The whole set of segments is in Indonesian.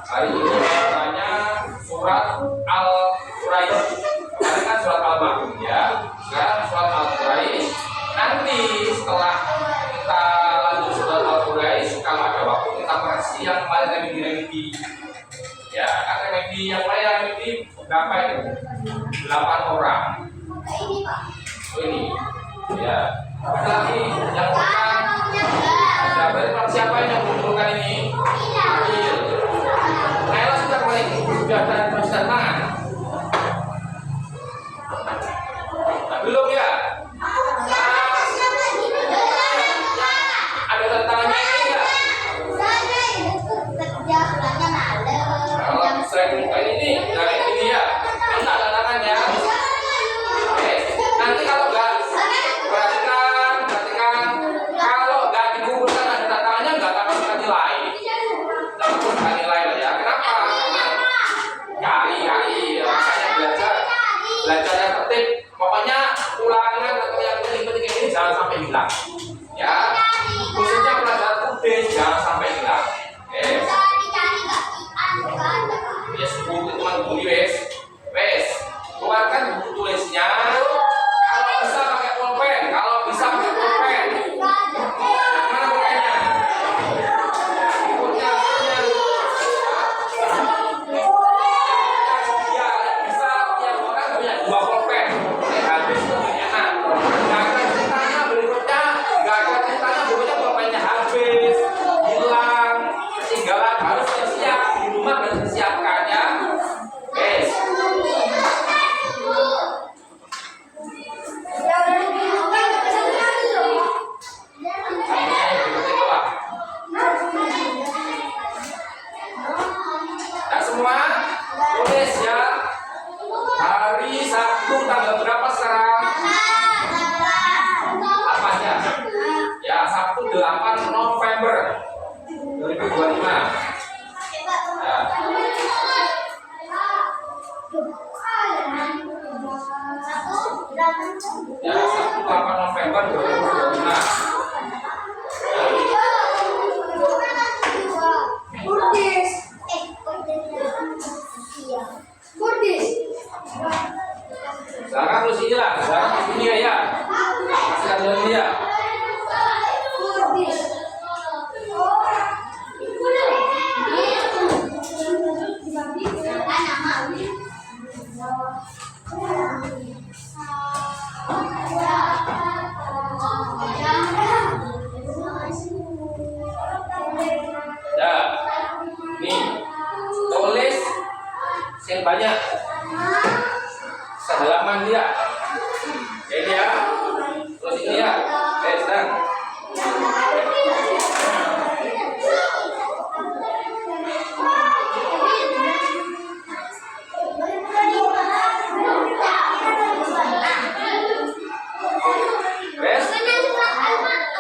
Hari ini namanya surat Al-Quraisy. Kemarin kan surat Al-Ma'un ya. Sekarang surat Al-Quraisy. Nanti setelah kita lanjut surat Al-Quraisy, kalau ada waktu kita koreksi yang kemarin remedi. Ya, kan remedi yang lain remedi berapa itu? 8 orang. Oh ini. Ya. Ada lagi yang bukan. Ada berarti siapa yang mengumpulkan ini? Akhir. Kayla sudah mulai sudah terus tangan. Nah, belum ya? Ada tantangannya ini enggak? Kalau saya buka ini, nah ini ya. Ini ada tantangannya. Oke. Nanti kalau enggak perhatikan. Kalau enggak dikumpulkan ada tantangannya enggak dapat nilai. Dapat nilai lah ya. Kenapa? Kali ya. Makanya belajar yang tertib. Pokoknya ulangan atau yang penting-penting ini jangan sampai hilang. Ya. Khususnya pelajaran tulis jangan sampai hilang. Oke. Ya, buku teman bunyi wes. Keluarkan buku tulisnya. Kalau bisa pakai pulpen, kalau bisa pakai pulpen. Mana pulpennya? Pulpennya. Ya, bisa tiap orang punya 2 pulpen. Habis itu enak. Nggak ada ceritanya berikutnya, bukunya pulpennya habis, hilang, ketinggalan, harus siap di rumah dan disiapkan ya. Wes. Nah semua tulis ya. Hari Sabtu tanggal berapa sekarang? Apanya? Ya Sabtu 8 November 2025. Ya. Ya Sabtu 8 November 2025. Sekarang terus inilah, sekarang ini ya. Masih ada lagi ya. Ya, nih tulis yang banyak sehalaman dia. Ini ya, terus ini ya, sedang.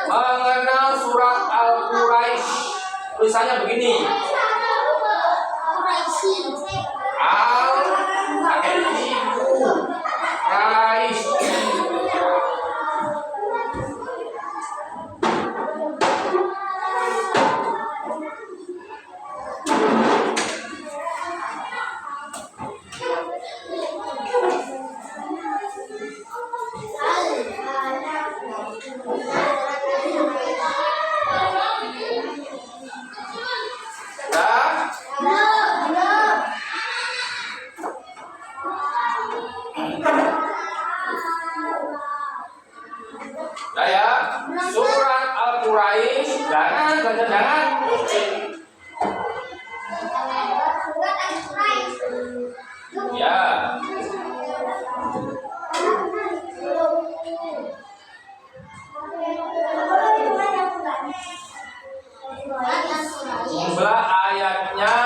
Mengenal surat Al-Quraisy, tulisannya begini. Nah ya, surat Al-Quraisy, jangan. Ya. Jumlah ayatnya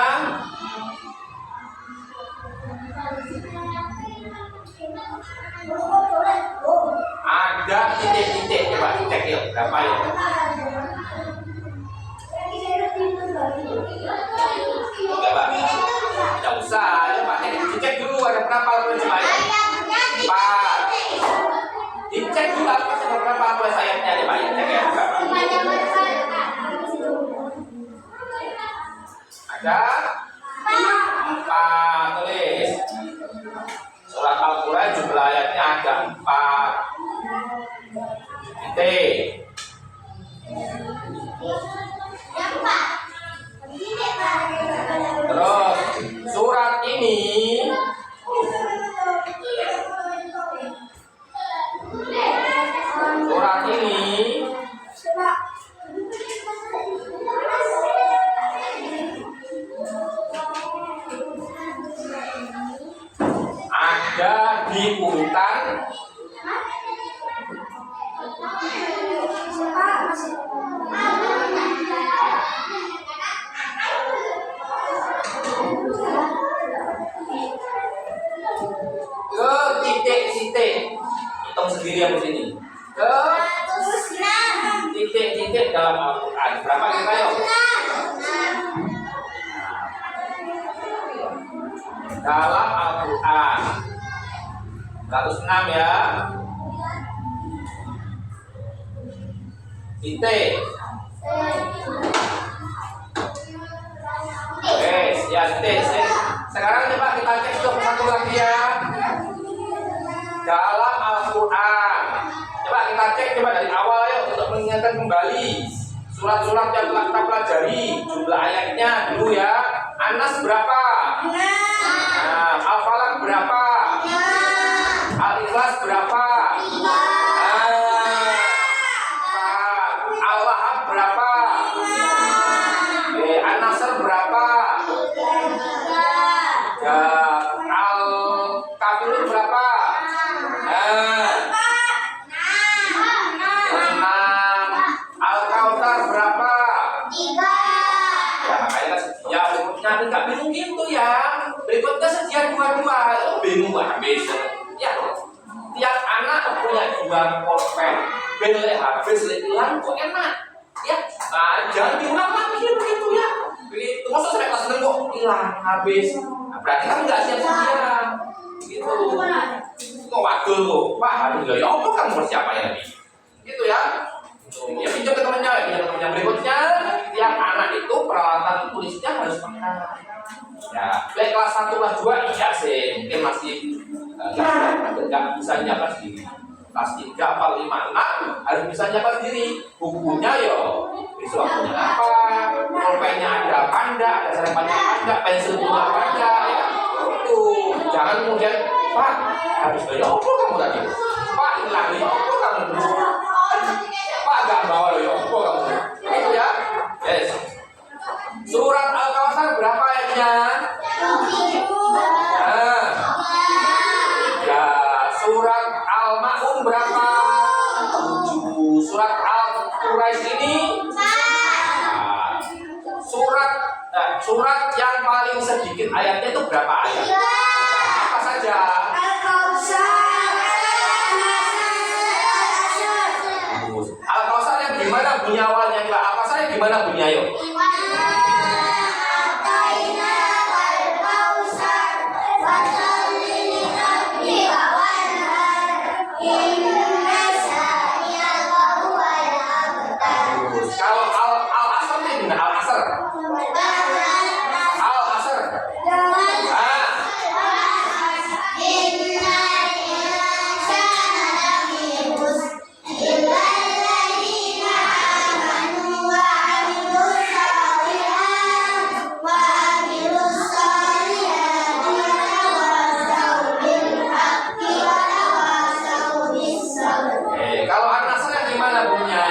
ada titik-titik, coba cek yuk berapa ya? Enggak Pak, tidak usah, coba dicek dulu ada berapa tulis ayat. 4. Dicek dulu ada berapa tulis ayatnya nih Pak, cek ya berapa? Ada ada di urutan ke titik-titik. Hitung sendiri yang di sini. Ke titik-titik dalam Al-Quran. Berapa kita yuk? Dalam Al-Quran 106 ya. Titik. Oke, ya titik. Sekarang coba kita cek satu lagi ya. Dalam Al-Quran. Coba kita cek coba dari awal ya untuk mengingatkan kembali surat-surat yang telah kita pelajari, jumlah ayatnya dulu ya. Anas berapa? Nah, Al-Falaq berapa? Al-Ikhlas berapa? Al-Lahab berapa? An-Nasr berapa? Ya, Al-Kafirun berapa? 6. Al-Kautsar berapa? 3. Ya, makanya ya berikutnya nggak bingung gitu ya. Berikutnya sedia 22. Bingung habis. Ya, tiap anak punya 2 pulpen. Beli habis hilang kok enak. Ya, nah, jangan diulang lagi begitu ya. Begitu, masa sampai kelas 6 kok hilang habis. Nah, berarti kan nggak siap-siap. Gitu. Kok waduh kok, Pak harus ya apa kamu persiapannya lagi? Gitu ya. Ya pinjam ke temannya, berikutnya tiap anak itu peralatan tulisnya harus lengkap. Ya, baik kelas 1 kelas 2 iya sih, mungkin masih nggak bisa nyiapkan sendiri. Kelas 3, 4, 5, 6 harus bisa nyiapkan sendiri. Bukunya yo, besok punya apa? Pulpennya ada apa enggak? Ada selepannya apa enggak? Pensil punya apa enggak? Ya, itu jangan kemudian Pak harus bayar apa kamu tadi? Pak hilang apa kamu? Pak gak bawa ya apa kamu? Itu ya. Yes. Surat Al-Kautsar berapa ayatnya? 7. Ya, surat Al-Ma'un berapa? 7. Surat Al-Quraisy ini? Nah, surat yang paling sedikit ayatnya itu berapa ayat? Apa saja? Al-Kautsar yang gimana bunyi awalnya? Apa saja gimana bunyi ayo? Kalau Al-Asr ini gimana? Al-Asr. Al-Asr. Kalau An-Nasr yang gimana bunyinya?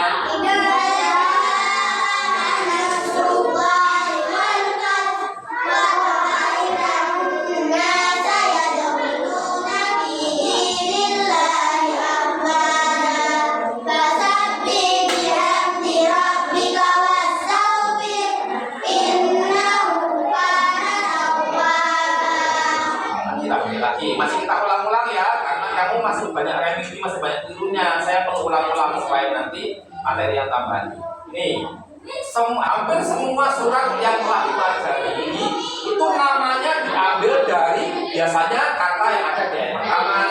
Lagi masih kita ulang-ulang ya, karena kamu masih banyak revisi, masih banyak tirunya. Saya perlu ulang-ulang supaya nanti materi yang tambahan. Nih, hampir semua surat yang telah dipelajari ini itu namanya diambil dari biasanya kata yang ada di ayat pertama,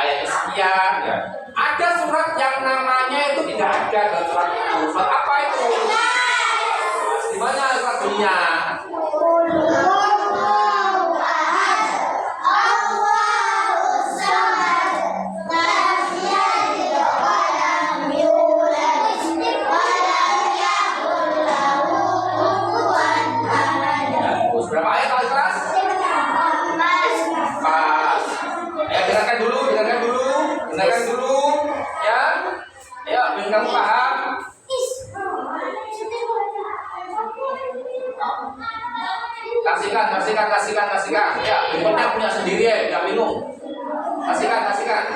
ayat sekian ya. Ada surat yang namanya itu tidak ada dalam surat itu. Surat apa itu? Di mana surat dunia? Berapa ayat Al-Ikhlas? Pas. Ya, dengarkan dulu, ya. Ya, biar kamu paham. Kasihkan. Ya, berikutnya punya sendiri ya, tidak bingung. Kasihkan.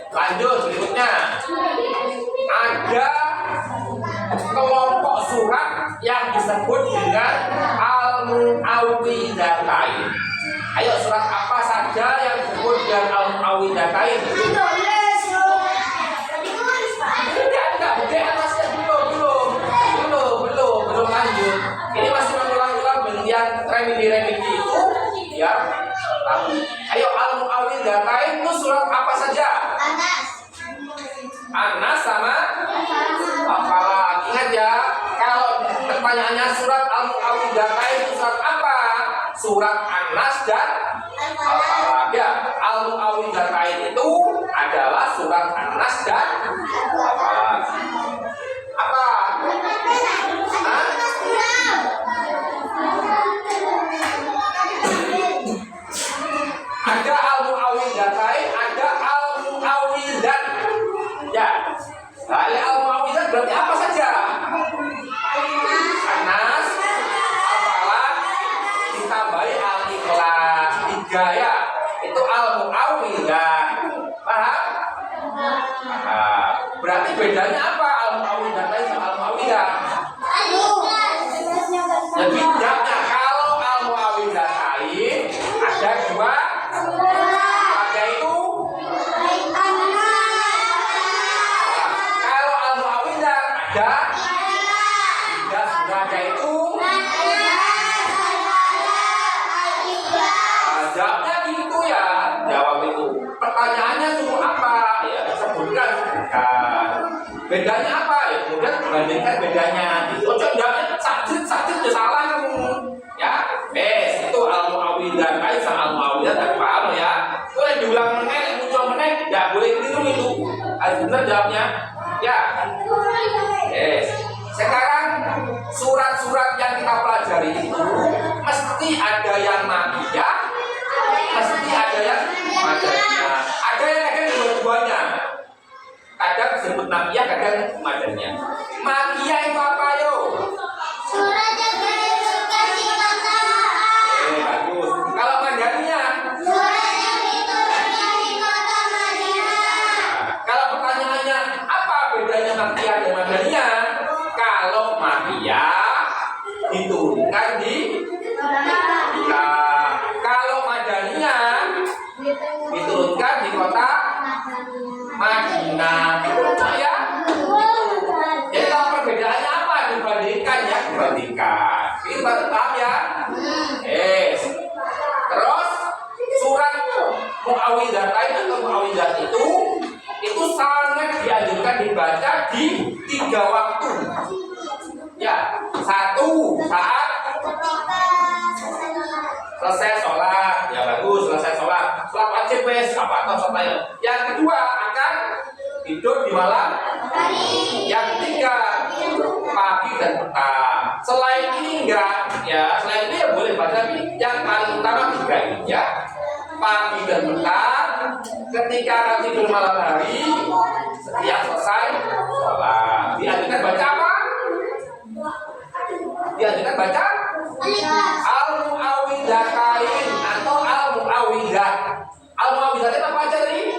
Lanjut berikutnya. Ada kelompok surat yang disebut dengan al-mu'awwidhatain. Ayo, surat apa saja yang disebut dengan al-mu'awwidhatain? Belum lanjut. Ini masih mengulang-ulang yang remedi itu ya. Ayo, al-mu'awwidhatain itu surat apa saja? Anas sama Al-Falaq. Ingat ya, kalau pertanyaannya surat al-mu'awwidhatain itu surat apa? Surat Anas dan Al-Falaq. Ya, al-mu'awwidhatain itu adalah surat Anas dan Al-Falaq. Apa? Ada al-mu'awwidhatain, ada al-mu'awwidhat. Ya. Nah, al-mu'awwidhat berarti apa saja? Anas, Al-Falaq, ditambahi al-Ikhlas. 3 ya. Itu al-mu'awwidhat. Paham? Nah, berarti bedanya apa al-mu'awwidhatain sama al-mu'awwidhat? Lebih bedanya kalau al-mu'awwidhatain ada 2, yaitu kalau al-mu'awwidhat ada 3 surat, yaitu jawabnya gitu ya. Jawab itu pertanyaannya suruh apa ya, sebutkan. Bedanya apa ya, kemudian bandingkan bedanya. Ojo jawabnya sakit ya, salah kamu ya. Itu al-mu'awwidhatain sama al-mu'awwidhat. Paham ya? Boleh diulang meneh, muncul meneh, enggak boleh keliru itu. Harus benar jawabnya. Ya. Sekarang surat-surat yang kita pelajari itu mesti ada yang makiyah, mesti ada yang madaniyah. Ada yang kadang dua-duanya. Kadang disebut makiyah, kadang madaniyah. Makiyah itu apa yo? Surat yang diturunkan di kota. Bagus. Kalau madaniyah? Surat yang diturunkan di kota Madinah. Kalau pertanyaannya apa bedanya makiyah dan madaniyah? Kalau makiyah diturunkan di Mekah. Kalau madaniyah diturunkan di kota Madinah. Ya. Jadi kalau perbedaannya apa dibandingkan ya? Dibandingkan. Ini baru paham ya? Terus surat mu'awwidhatain atau mu'awwidhat itu sangat dianjurkan dibaca di 3 waktu. Ya, 1 saat selesai sholat, ya bagus, selesai sholat wajib wes apa atau sholatnya. Yang kedua akan tidur di malam hari. Yang ketiga pagi dan petang. Selain ini enggak, ya selain ini ya boleh baca. Yang paling utama 3 ini ya, pagi dan petang, ketika akan tidur malam hari, setiap selesai sholat. Dianjurkan baca apa? Dianjurkan baca al-mu'awwidhatain atau al-mu'awwidhat. Al-mu'awwidhat itu apa aja tadi?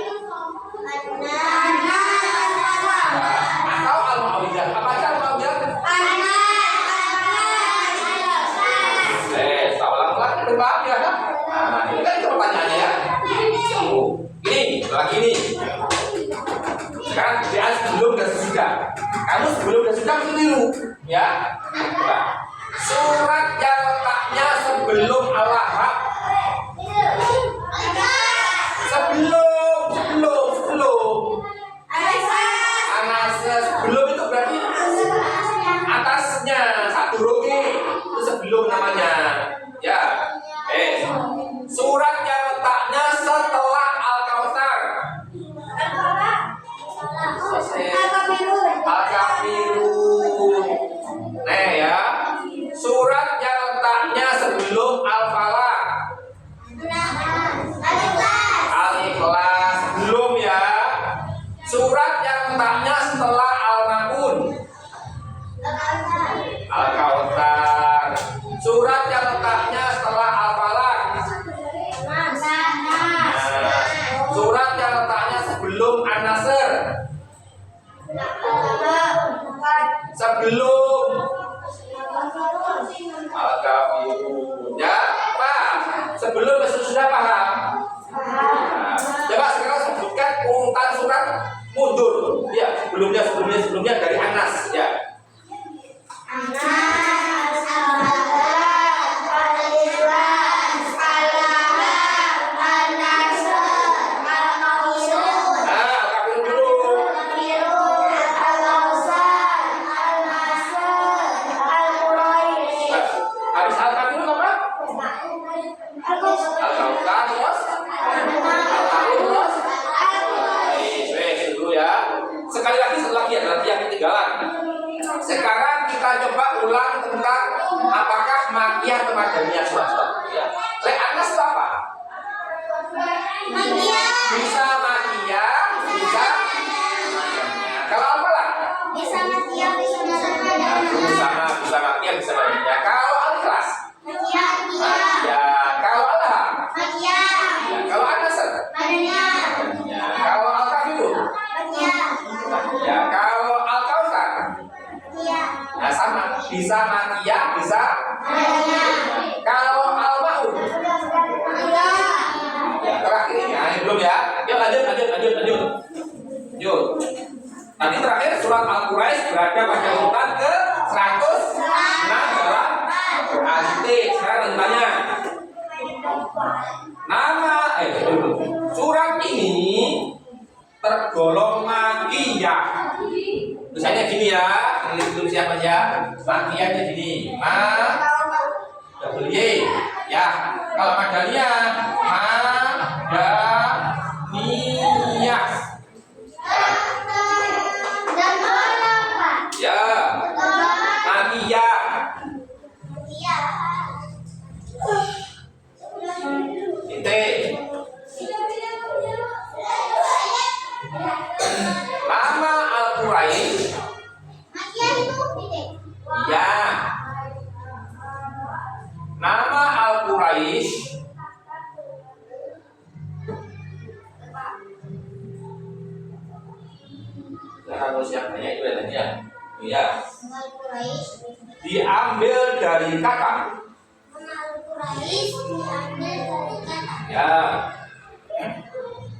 Atau al-mu'awwidhat apa aja al-mu'awwidhat? Ulang-ulang itu paham ya? Nah, ini kan itu pertanyaannya ya. Ini lagi nih. Sekarang kerjaan sebelum dan sesudah. Kamu sebelum dan sesudah keliru ya. Nah, surat yang letaknya sebelum al-lahab. Sebelum Anasnya sebelum itu berarti atasnya satu rogi itu sebelum namanya ya. Surat yang letaknya setelah Al-Kautsar. Al-Kafirun. Nah ya, surat yang letaknya sebelum Al-Falaq. Al-Ikhlas belum ya. Surat yang letaknya setelah Al-Maun. Al-Kautsar. Surat yang letaknya setelah Al-Falaq. Ambil sebelumnya dari Anas ya. Habis Al-Kafirun apa? Al-Kaukar terus Al-Kafir terus dulu ya. Sekali lagi satu lagi ya, nanti yang ketinggalan. Sekarang kita coba ulang tentang apakah makiyah atau madaniyah surat-surat ya. Anas itu apa? Bisa makiyah, bisa madaniyah. Kalau Al-Falah? Bisa makiyah, bisa madaniyah. Bisa makiyah, bisa madaniyah. Kalau Al-Ikhlas? Makiyah. Kalau Al-Lahab? Makiyah. Ya. Kalau An-Nasr? Madaniyah. Ya. Kalau Al-Kafirun? Makiyah. Ya. Kalau Al-Kausar? Makiyah. Nah sama, bisa makiyah, bisa Madaniyah. kalau Al-Ma'un? Makiyah. Ya, terakhir ini, nah, ini belum ya. Yuk lanjut. Yuk. Tadi terakhir surat Al-Quraisy berada pada urutan ke 106 dalam Al-Quran. Sekarang tanya. Nama surat ini tergolong makiyah. Tulisannya gini ya, tulis siapa ya? Makiyahnya gini. Ya. Kalau madaniyah, madaniyah. Dan apa? Ya, makiyah. Titik. Nama Al-Quraisy. Makiyah itu titik. Ya. Nama Al-Quraisy harus yang banyak itu ya. Ya. Diambil dari kata. Quraisy diambil dari kata. Ya.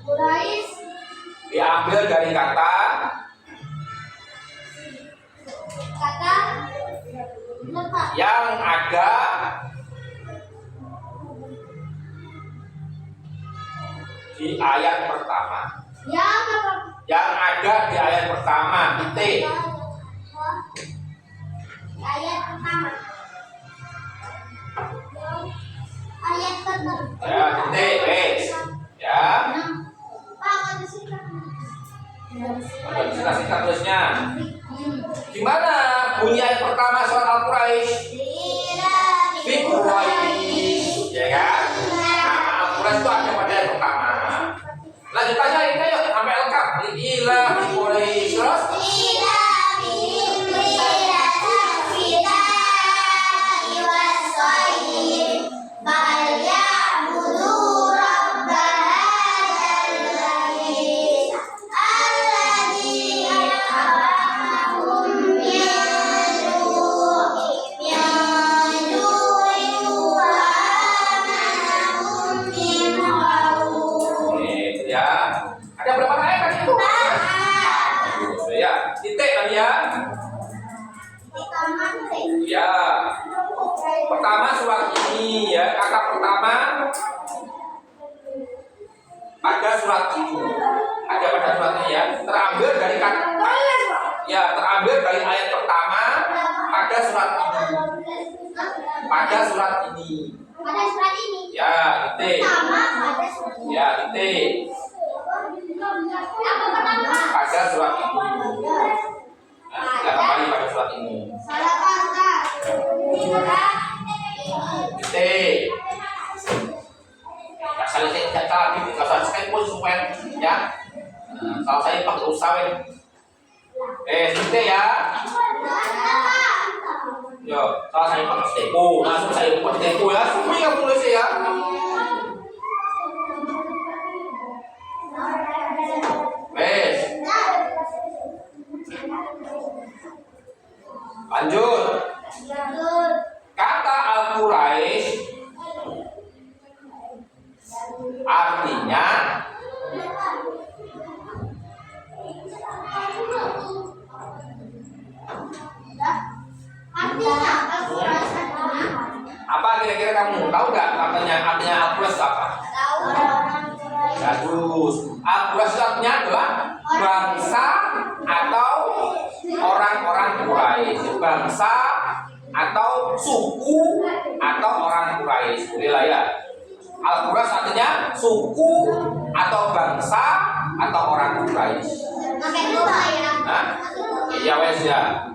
Quraisy Diambil dari kata lepas. yang ada di ayat pertama. Yang apa? Yang ada di ayat pertama, titik. Ayat pertama. Ayat pertama. Ya, titik, wes. Ya. Pak, ada sih. Ada bisa tulisnya. Gimana bunyi ayat pertama surat Al-Quraisy? Fi Quraisy, ya kan? Nama Al-Quraisy itu ada pada ayat pertama. Lanjut aja ini yuk sampai lengkap. Ila fi Quraisy terus. Ya. Ada berapa ayat tadi itu? Ya, titik tadi ya. Ya. Pertama surat ini ya, kata pertama pada surat ini. Ada pada surat ini ya. Terambil dari kata terambil dari ayat pertama pada surat ini. Pada surat ini. Pada surat ini. Ya, titik. Pertama pada surat ini. Ya, titik. Apa pertama? Pada surat ini. Kita kembali pada surat ini. Salah kata. Titik. Nah, saya tidak salah gitu. Kalau saya sekali pun supaya ya. Kalau saya pakai usaha. Titik ya. Yo, kalau saya pakai tepo, langsung saya pakai tepo ya. Semua yang tulis ya. Wes. Lanjut. Kata Al-Quraisy artinya Apa kira-kira kamu tahu nggak artinya Al-Quraish apa? Tahu. Bagus. Al-Quraish artinya adalah bangsa atau orang-orang Quraisy. Bangsa atau suku atau orang Quraisy. Bolehlah ya. Al-Quraish artinya suku atau bangsa atau orang Quraisy. Pakai doa ya. Hah? Iya wes ya.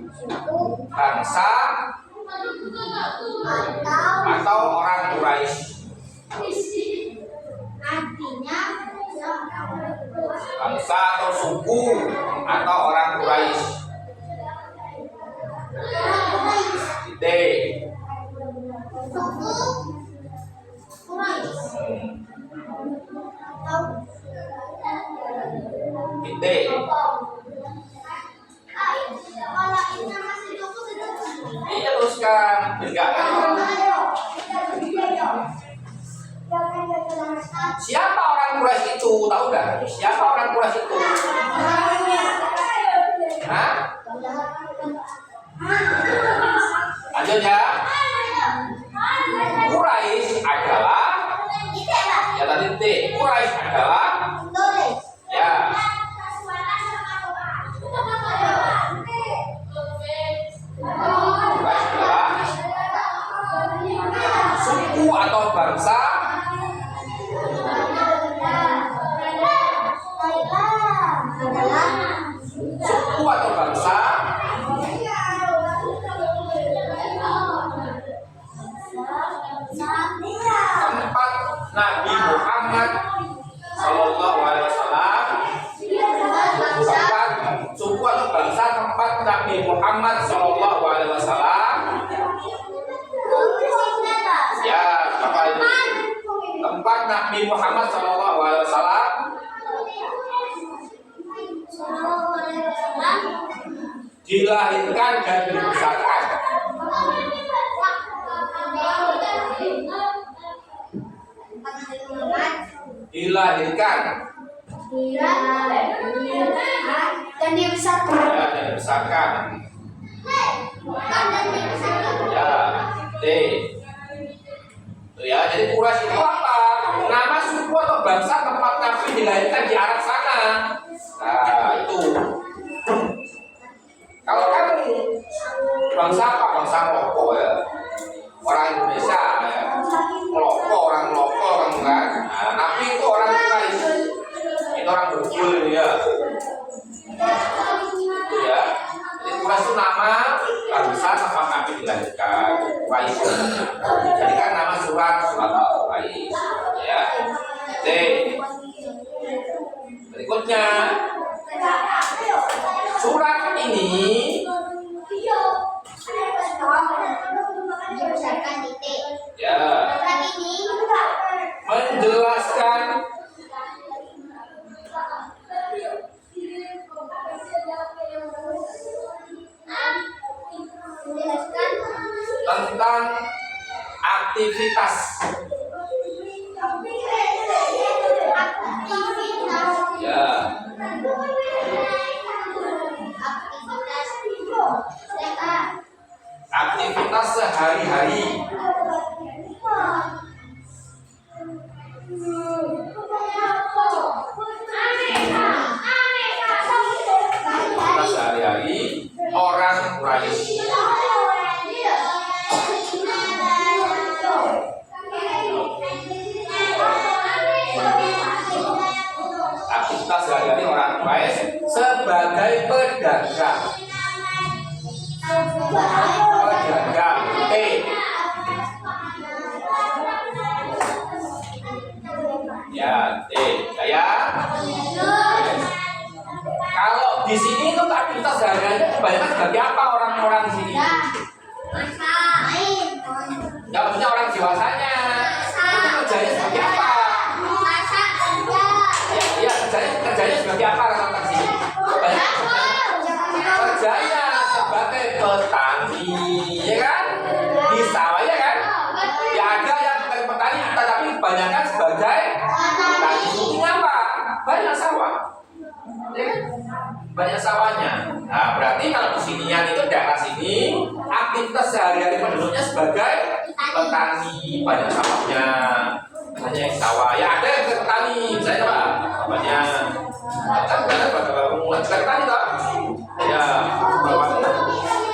Bangsa atau orang Quraisy. Artinya Bangsa atau suku atau orang Quraisy. Titik. suku Quraisy. Titik. Kalau ini masih cukup itu. Iya teruskan. Enggak kan? Siapa orang Quraisy itu? Tahu nggak? Siapa orang Quraisy itu? Hah? Lanjut ya. Quraisy adalah ya tadi titik. Quraisy adalah ya Quraisy adalah suku atau bangsa suku atau bangsa tempat Nabi Muhammad Sallallahu Alaihi Wasallam, tempat suku atau bangsa tempat Nabi Muhammad Sallallahu Alaihi Wasallam. Ya, apa itu? Tempat Nabi Muhammad Sallallahu Alaihi Wasallam dilahirkan dan dibesarkan. Dilahirkan dan dibesarkan. ya, dan dibesarkan. Ya, T. Ya, jadi Quraisy itu apa? Nama suku atau bangsa tempat Nabi dilahirkan di Arab sana. Nah, itu. Kalau kamu bangsa apa? Bangsa Meloko ya. Orang Indonesia ya. Meloko, orang kan. Nah, Nabi itu orang Quraisy. Itu orang berkuil ya. Itu ya. Jadi Quraisy itu nama bangsa tempat Nabi dilahirkan. Quraisy. Dijadikan nama surat Al-Quraisy. Ya. D. Berikutnya surat ini Dibesarkan titik. ya Surat ini menjelaskan menjelaskan tentang aktivitas aktivitas ya aktivitas sehari-hari aktivitas sehari-hari orang Quraisy. Aktivitas sehari-hari orang Quraisy sebagai pedagang. Pedagang T. Ya, T. Ya. Kalau di sini itu aktivitas sehari-hari kebanyakan sebagai apa orang-orang di sini? masain Enggak maksudnya orang dewasanya. Itu kerjanya sebagai apa? masak Ya, kerjanya sebagai apa orang-orang di sini? Kerjanya sebagai petani, ya kan? Di sawah ya kan? Ya ada yang bukan petani, tetapi kebanyakan sebagai petani. Ini apa? Banyak sawah, ya kan? Banyak sawahnya. Nah, berarti kalau di sinian itu daerah sini aktivitas sehari-hari penduduknya sebagai petani, banyak sawahnya. Hanya yang sawah. Ya ada yang petani, misalnya apa? Bapaknya. Kan benar bapak umum. Petani tak? Ya, bapaknya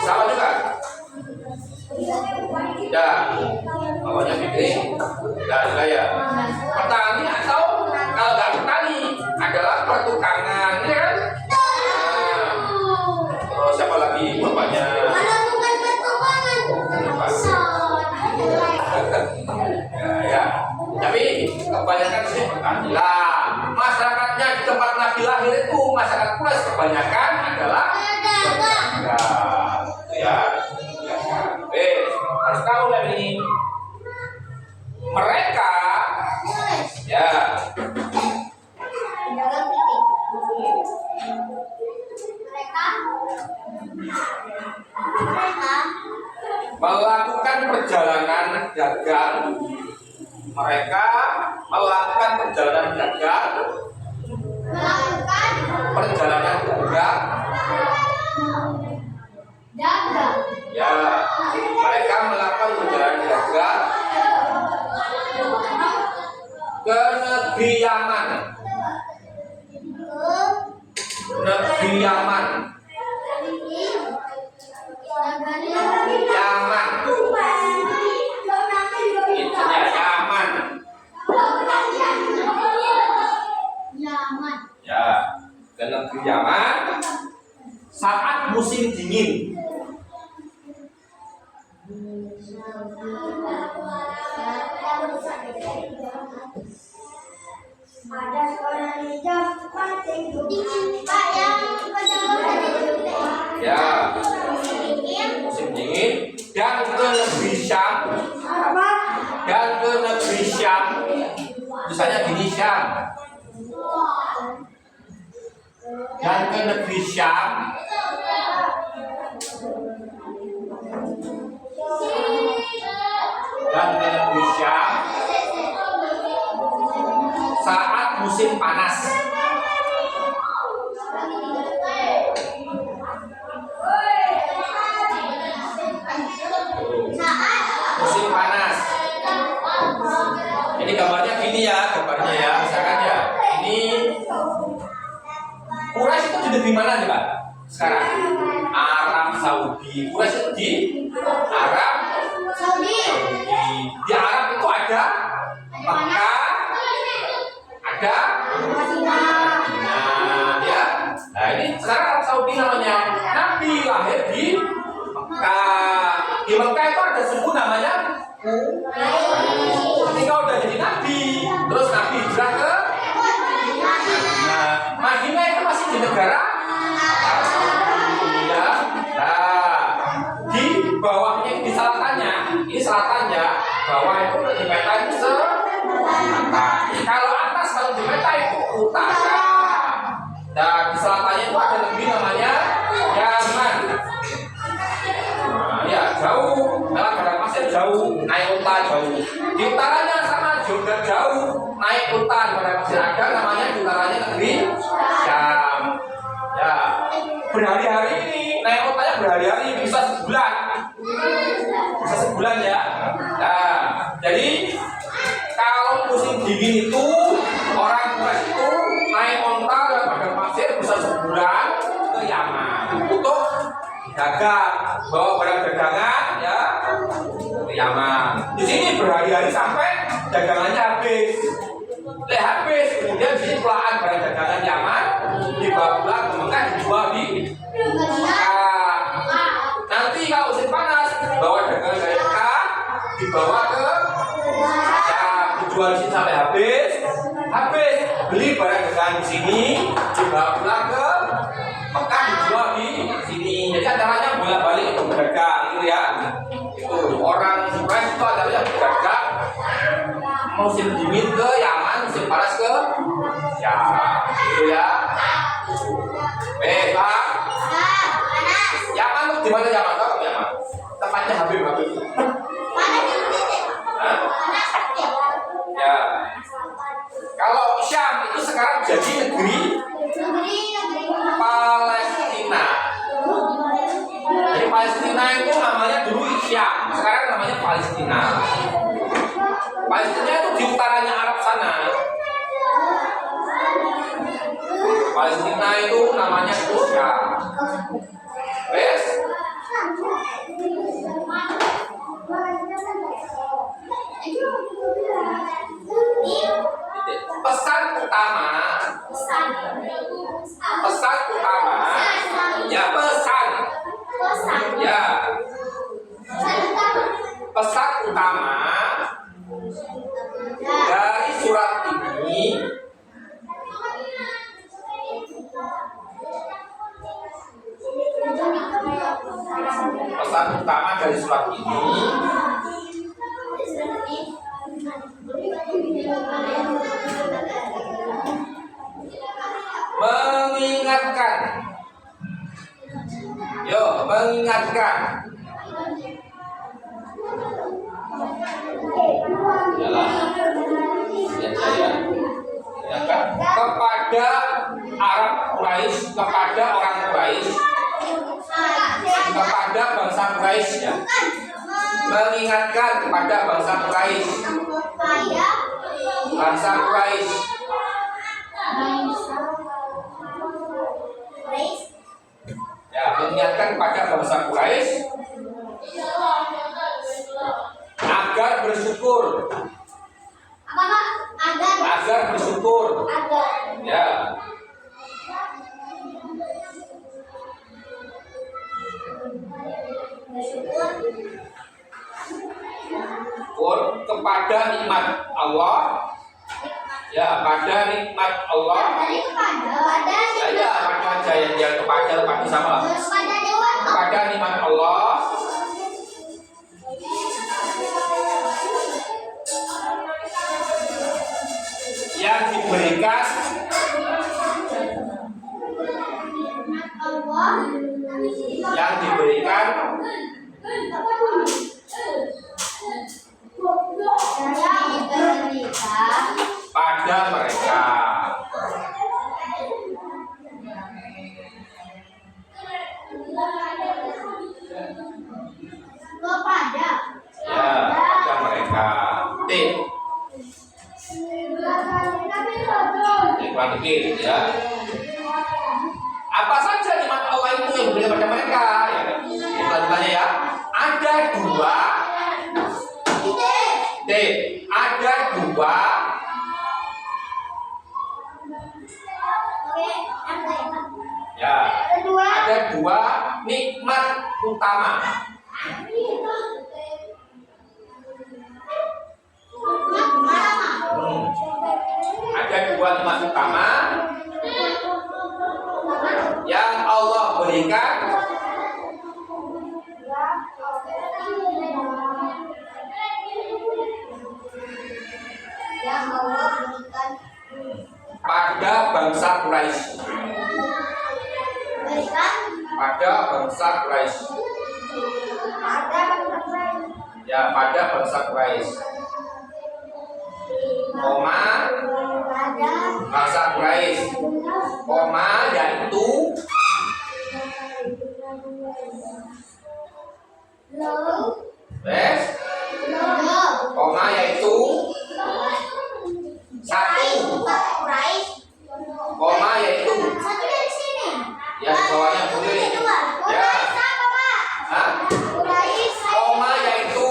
sawah juga. Ya, bapaknya Fikri. Ya, juga ya. Petani atau kalau nggak petani adalah pertukangan, ya kan? Nah, terus siapa lagi? Bapaknya. Melakukan pertukangan. Ya. Tapi kebanyakan sih petani lah. Masyarakatnya di tempat Nabi lahir itu masyarakat Quraisy kebanyakan adalah pedagang. Ya. Harus tahu lah ini. Mereka ya melakukan perjalanan dagang. Mereka melakukan perjalanan dagang. Ya, mereka melakukan perjalanan dagang ke negeri Yaman. Negeri Yaman. Yaman. Intinya Yaman. Ya, ke negeri Yaman saat musim dingin. Ada seorang hijab pancing Pak yang Ya, musim dingin dan ke negeri Syam. Dan ke negeri Syam. Misalnya gini Syam. Dan ke negeri Syam. Dan ke negeri Syam saat musim panas. Musim panas. Ini gambarnya gini ya, gambarnya ya. Misalkan ya, ini Quraisy itu di negeri mana nih Pak? Sekarang Arab Saudi. Quraisy itu di Arab Saudi. Di Arab itu ada Mekah, ada Madinah, ya. Nah ini sekarang Arab Saudi namanya. Nabi lahir di Mekah. Di Mekah itu ada suku namanya ketika udah jadi Nabi, terus Nabi hijrah ke Madinah itu masih di negara Arab Saudi, ya. Nah, di bawahnya di selatannya, ini selatannya, bawah itu di peta itu selatan. Kalau atas kalau di peta itu utara. Dan di selatannya itu ada negeri namanya Yaman. Nah, ya jauh, dalam padang pasir jauh, naik unta jauh. Di utaranya sama juga jauh, naik unta di padang pasir ada namanya di utaranya negeri Syam. Ya, berhari-hari ini naik untanya berhari-hari bisa sebulan. Bisa sebulan ya. Nah, jadi kalau musim dingin itu orang Quraisy itu naik unta dan padang pasir bisa sebulan ke Yaman untuk dagang, bawa barang dagangan ya ke Yaman. Di sini berhari-hari sampai dagangannya habis. Habis, kemudian di sini pulaan barang dagangan Yaman dibawa pulang ke Mekah dijual di Mekah. Nanti kalau musim panas bawa dagangan dari Mekah dibawa ke Syam, dijual di sini sampai habis. Habis beli barang dagangan di sini dibawa pulang ke Mekah dijual di sini. Jadi antaranya bolak-balik itu berdagang gitu ya. Itu orang Quraisy itu antaranya berdagang musim dingin ke Yaman, musim panas ke Syam. Gitu ya. Pak. Yaman itu di mana Yaman? Tahu nggak Yaman? Tempatnya Habib. Ya. Kalau Syam itu sekarang jadi negeri Palestina. Jadi Palestina itu namanya dulu Syam, sekarang namanya Palestina. Palestina. Palestina itu di utaranya Arab sana. Palestina itu namanya Syam. Wes? Pesan utama ya pesan utama dari surat ini mengingatkan kepada Arab Quraisy, kepada orang Quraisy, kepada bangsa Quraisy ya. Mengingatkan kepada bangsa Quraisy. Bangsa Quraisy. Ya, mengingatkan kepada bangsa Quraisy agar bersyukur. Agar bersyukur. Ya. Syukur kepada nikmat Allah. Ya, pada nikmat Allah. Ya, pada jangan kepada sama. Kepada nikmat Allah. Yang diberikan pada mereka. Ya, pada mereka. Ya. Apa saja nikmat Allah itu yang diberikan pada mereka? Ya. Lanjutannya ya. Ada dua. Ada dua. Ya. Ada dua nikmat utama. Ada dua nikmat utama yang Allah berikan pada bangsa Quraisy. Pada bangsa Quraisy. Ya, pada bangsa Quraisy. Koma bangsa Quraisy. Koma yaitu koma yaitu satu. Koma yaitu ya di bawahnya boleh. Ya. Koma yaitu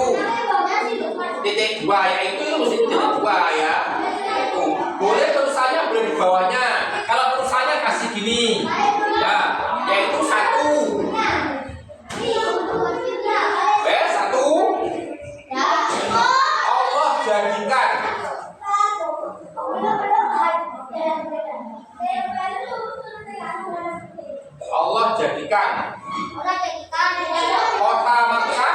titik dua, yaitu mesti titik dua ya. Itu boleh tulisannya boleh di bawahnya. Kalau tulisannya kasih gini ya, yaitu satu. Satu. Allah jadikan. Allah jadikan kota Makkah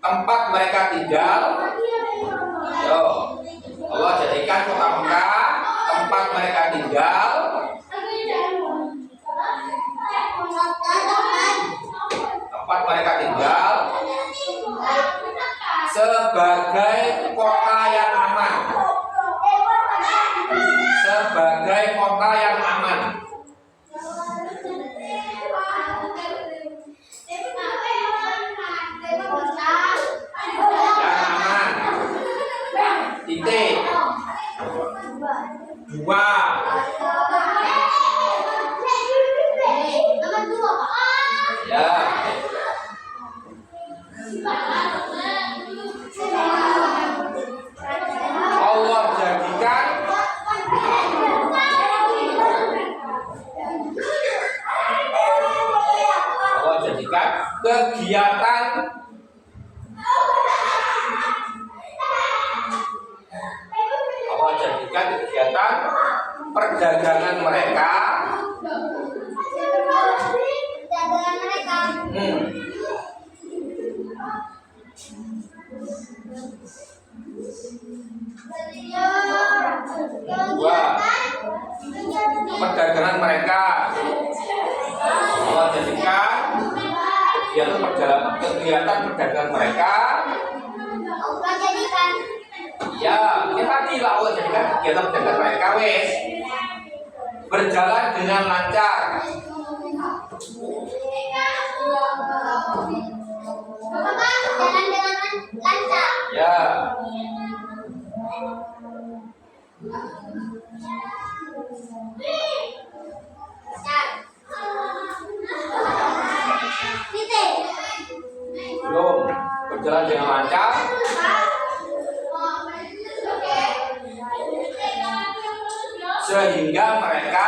tempat mereka tinggal. Yo, Allah jadikan kota Mekah tempat mereka tinggal. Tempat mereka tinggal sebagai kota yang aman. Dua. Ya. Allah jadikan kegiatan perdagangan mereka dua, perdagangan mereka Allah jadikan kegiatan perdagangan mereka ya, ini tadi lah Allah jadikan kegiatan perdagangan mereka wes berjalan dengan lancar. Jalan dengan lancar. Ya. Belum berjalan dengan lancar. Sehingga mereka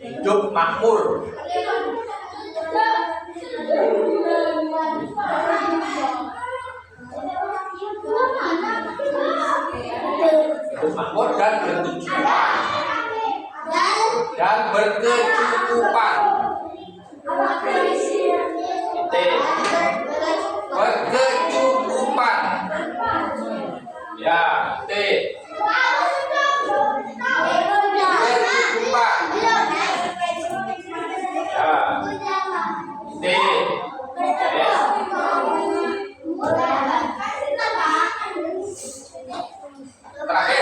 hidup makmur. Hidup makmur dan berkecukupan. Berkecukupan. Ya, T. Berkecukupan. Ya. T. Terakhir.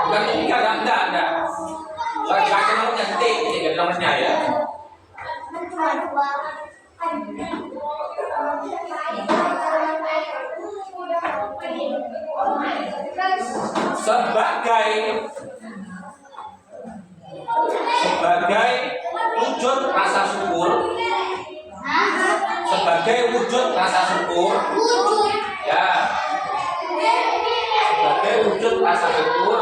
Bukan tiga, ada. Lagi nomornya T, tiga nomornya ya. Sebagai wujud rasa syukur. Sebagai wujud rasa syukur. Ya. Sebagai wujud rasa syukur.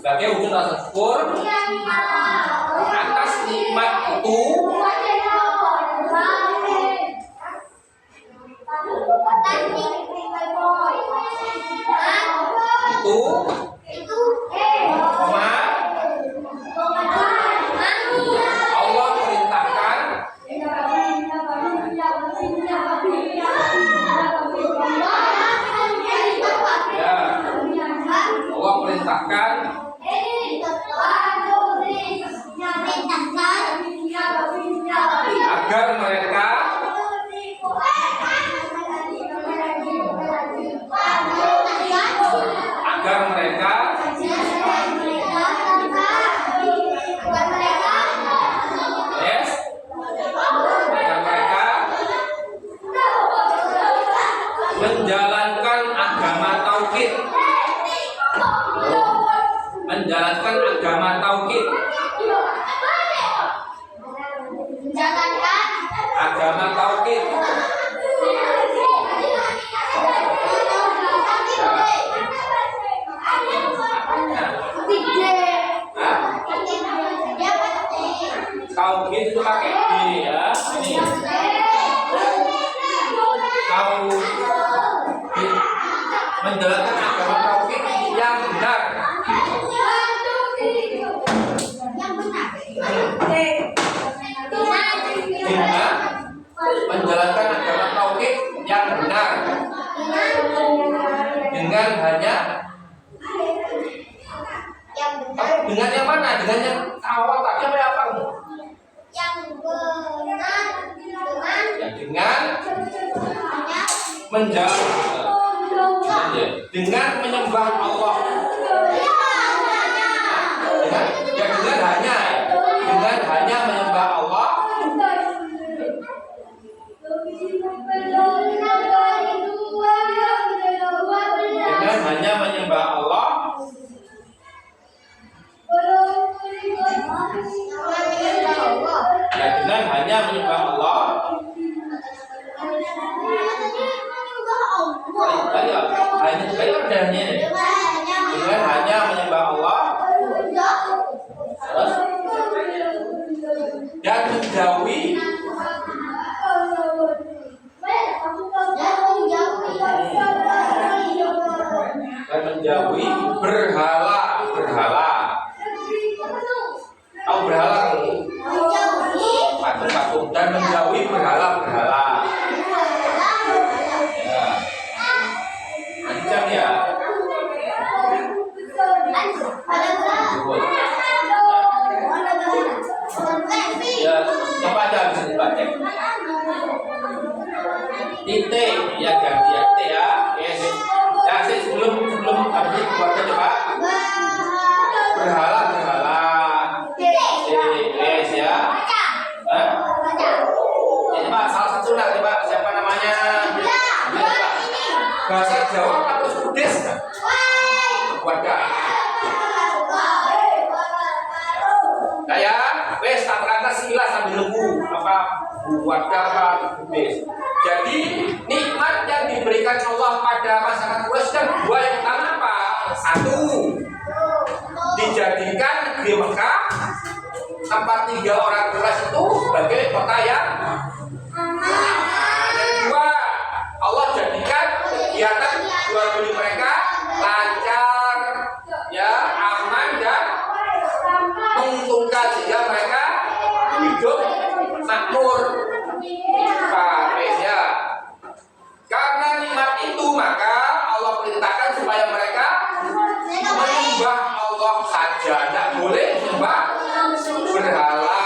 Sebagai wujud rasa syukur atas nikmat itu Allah perintahkan ya, Allah perintahkan agar mereka menjalankan agama tauhid. Menjalankan agama tauhid. Agama tauhid. Tauhid itu pakai D ya. Ini. Menjalankan agama tauhid yang benar. Menjalankan agama tauhid yang benar dengan hanya dengan yang mana? Dengan yang awal tadi apa? Yang dengan menyembah Allah. Dengan hanya menyembah Allah. Dengan hanya menyembah Allah. Ya, dengan hanya menyembah Allah. Dengan hanya menyembah Allah dan menjauhi berhala. Tahu berhala? Patung-patung dan menjauhi berhala. Ya. Ancam ya. Ya, coba aja bisa dibaca. Titik ya ganti ya T ya. Yes. Ya sih sebelum habis dibaca coba. Berhala. Yes ya. Coba salah satu lah coba siapa namanya? Bahasa Jawa atau Buddhis? Wadah. Kayak wes tak terangkan silas sambil lembu apa wadah apa Buddhis. Jadi nikmat yang diberikan Allah pada masyarakat Quraisy kan dua yang pertama apa? Satu, dijadikan negeri Mekah tempat tinggal orang Quraisy itu sebagai kota yang kedua, Allah jadikan kegiatan jual beli mereka lancar, ya aman dan menguntungkan sehingga mereka hidup makmur. Ya. Karena nikmat itu maka Allah perintahkan supaya mereka menyembah Allah saja, tidak boleh menyembah berhala.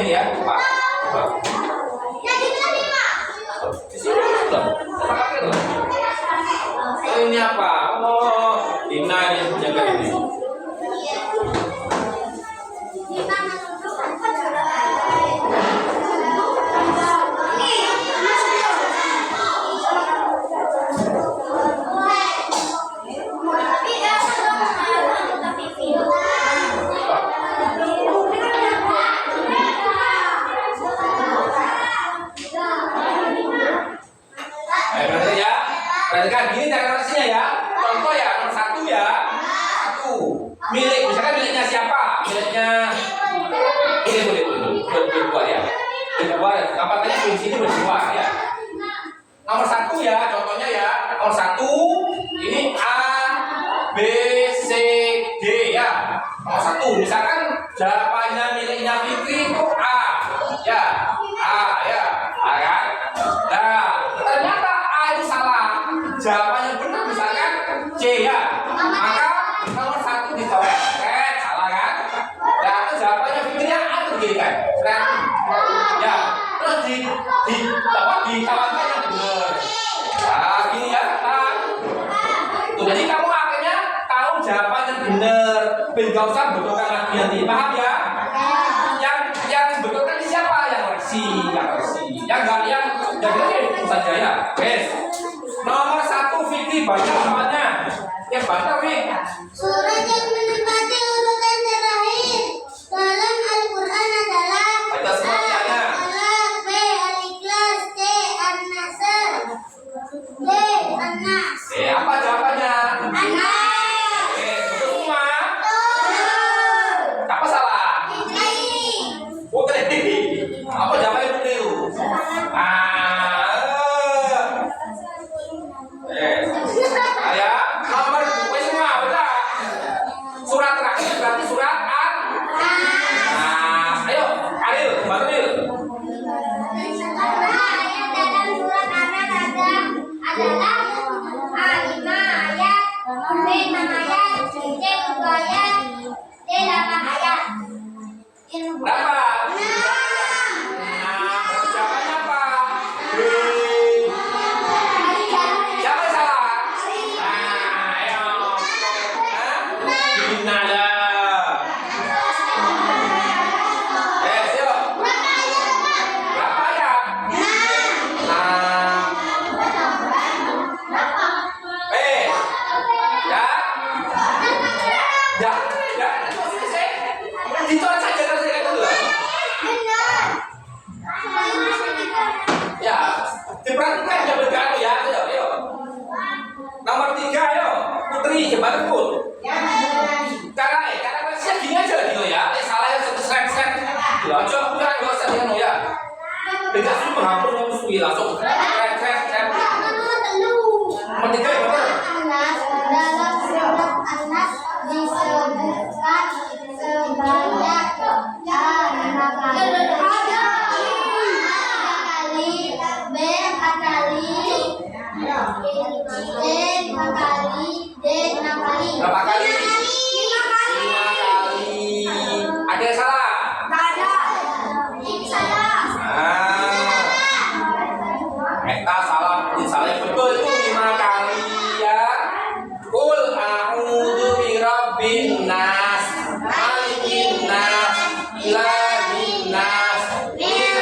ini ya, Pak. Yang itu tadi, Pak. Di sini loh. Pakai loh. Oh, ini apa? Oh, Dina ini jaga ini. Berarti ya, perhatikan gini cara notasinya ya. Contoh ya, nomor 1 ya. 1. Milik, misalkan miliknya siapa? Miliknya boleh berdua ya. Berdua, apa tanya di sini berdua ya. Nomor 1 ya, contohnya ya. Nomor 1 ini A, B, C, D ya. Nomor 1, misalkan jawabannya miliknya Fikri itu A, ya. A ya, A kan? Nah, ternyata A itu salah. Jawaban yang benar misalkan C ya. Maka nomor 1 dicoret, salah kan? Nah, itu jawabannya Fikri A itu begini kan? Ya, terus ditawarkan yang benar. Nah, gini ya, nah. Tuh, jadi kamu akhirnya tahu jawaban yang benar. Gak usah betulkan lagi nanti, paham ya? Yang betulkan ini siapa? Yang versi. Yang enggak yang itu saja ya. Wes. Nomor 1 Fikri baca namanya. Yang baca Fik. Surat yang menempati urutan terakhir dalam Al-Quran adalah Baca semuanya. Al-Alaq, B. Al-Ikhlas, C. An-Nasr, D. An-Nas. Apa jawabannya? An-Nas. Betul semua. Betul. Apa salah? Ini. Putri. Apa jawabannya Putri? Ya, nomor 2 semua benar. Surat terakhir berarti surat An. Ayo, Aril, bantu Aril. Ayat dalam surat An-Nas adalah A5 ayat, B 6 ayat, C 7 ayat, D 8 ayat. Berapa? 6. Jawabannya apa? Siapa yang salah? Ayo. Dinada. Yuk. Berapa ya? Dicoret saja terus itu loh. Ya, diperhatikan jangan bergaul ya. Ayo. Nomor 3 ayo. Putri cepat pun. Karena masih gini aja gitu ya. Salah yang satu seret. Coba enggak usah dia ya. Tidak sih menghapus langsung seret. Nomor 3 benar. Dalam surat An-Nas disebutkan sebanyak 5 kali. B 4 kali, C 5 kali, D 6 kali. Berapa kali? 5 kali. 5 kali. Ada yang salah? Nggak ada. Ini salah. Eta salah, yang betul itu 5 kali ya. Qul a'udzu birabbin nas, malikin nas, ilahin nas, min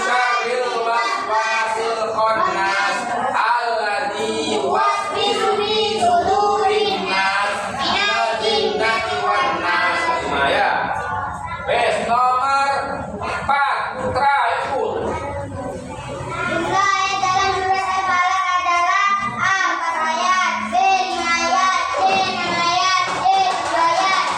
syarril waswasil khannas, alladzi yuwaswisu fi sudurin nas, minal jinnati wan nas. Nah ya. Wes nomor 4 Putra ikut. Jumlah ayat dalam surat Al-Falaq adalah A 4 ayat, B 5 ayat, C 6 ayat, D 7 ayat.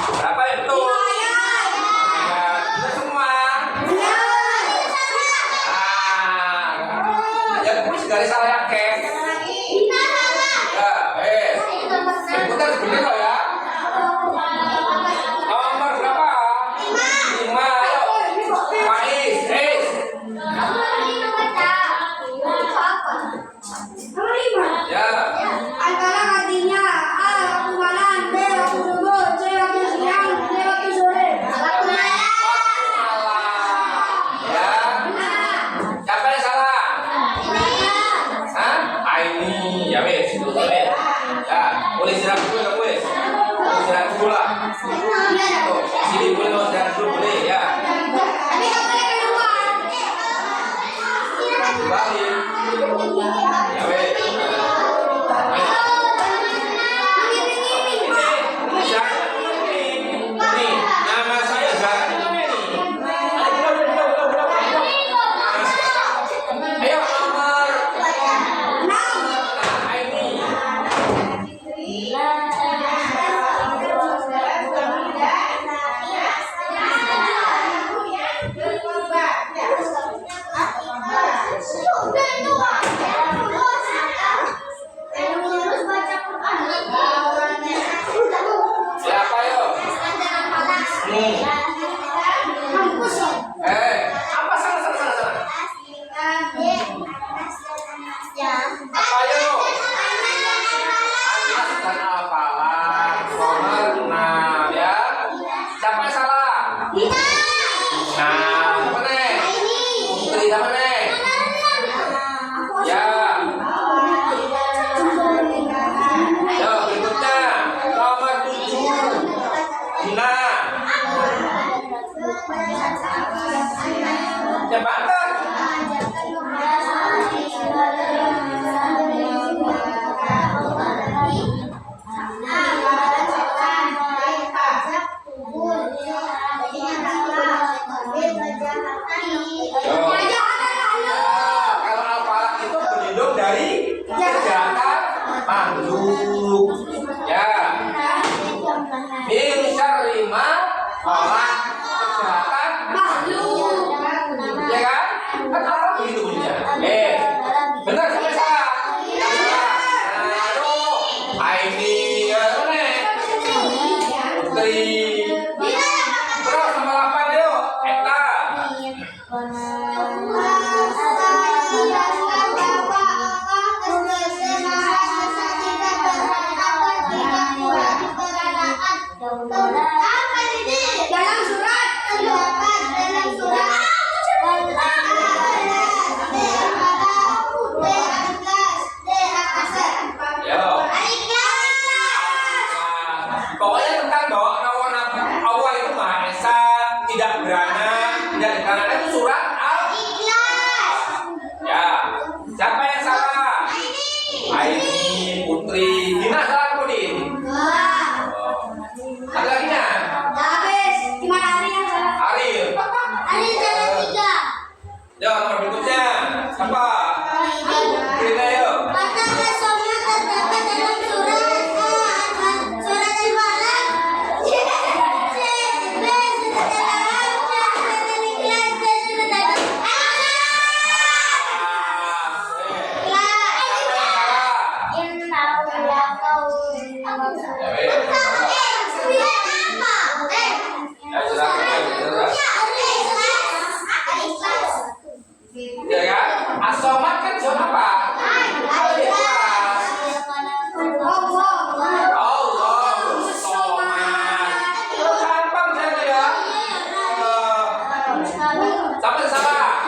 Apa sana? Apa yo? Anas dan Al-Falah. Nomor 6 ya. Siapa yang salah? Nah, apa nih? Putri apa nih? Ya. Yo, berikutnya nomor 7. Dina. Jabatan. Kalau Al-Falah itu berlindung dari kejahatan makhluk. Ya. Min syarri ma khalaq, kejahatan makhluk. Ya kan? Kan Allah begitu bunyinya. Benar sampai salah. Aduh, Aini ya mana? Putri. Terus nomor 8 ayo, Eta. Dalam surat Yo. Pokoknya tentang doa Allah itu Maha Esa, tidak beranak, tidak dikarenakan itu surat Ya. Siapa yang salah? Aini, Putri. Dina salah Putri. Ada lagi nya? Ariel. Yo, nomor berikutnya. Siapa? Kita yuk. Ya kan? As-Somad kan jawab apa? Allahus Somad. Gampang saja ya. Siapa yang salah?